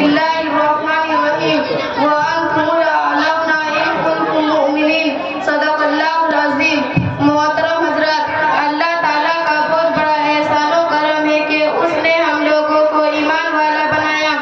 الله الرحمن الرحيم وأنتم الأعلون إن كنتم مؤمنين صدق اللہ العظیم. محترم حضرات، اللہ تعالیٰ کا بہت بڑا احسان و کرم ہے کہ اس نے ہم لوگوں کو ایمان والا بنایا.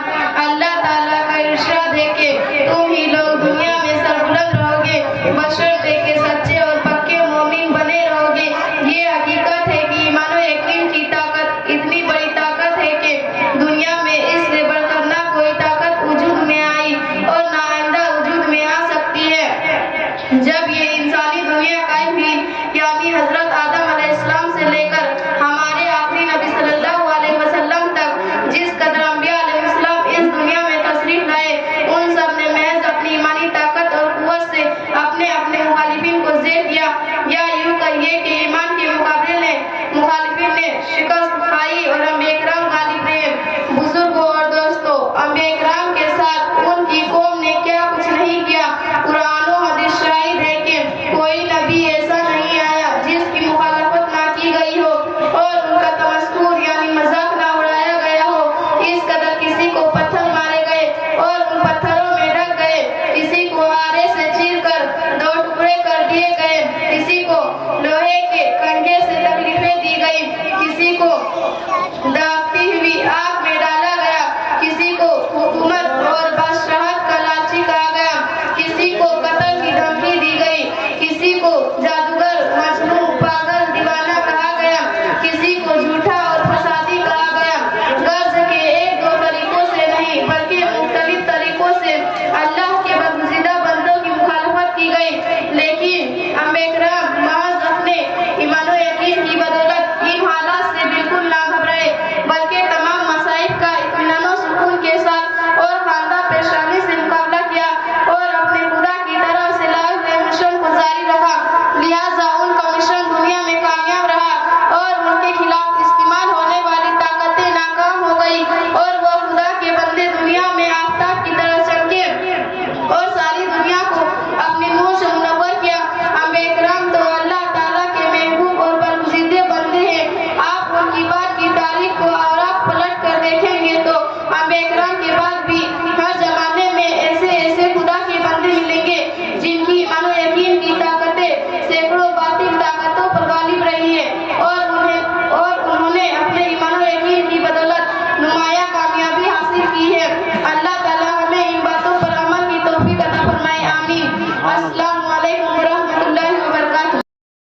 اللہ تعالیٰ کا ارشاد ہے کہ تم ہی لوگ دنیا میں سربلند رہو گے بشرطے کہ سچے اور پکے مومن بنے رہو گے. یہ حقیقت ہے کہ ایمان و یقین کی طاقت اتنی بڑی طاقت ہے کہ دنیا میں اس سے بڑھ کر نہ کوئی طاقت وجود میں آئی اور نہ آئندہ وجود میں آ سکتی ہے. جب یہ انسانی دنیا قائم ہوئی، یعنی حضرت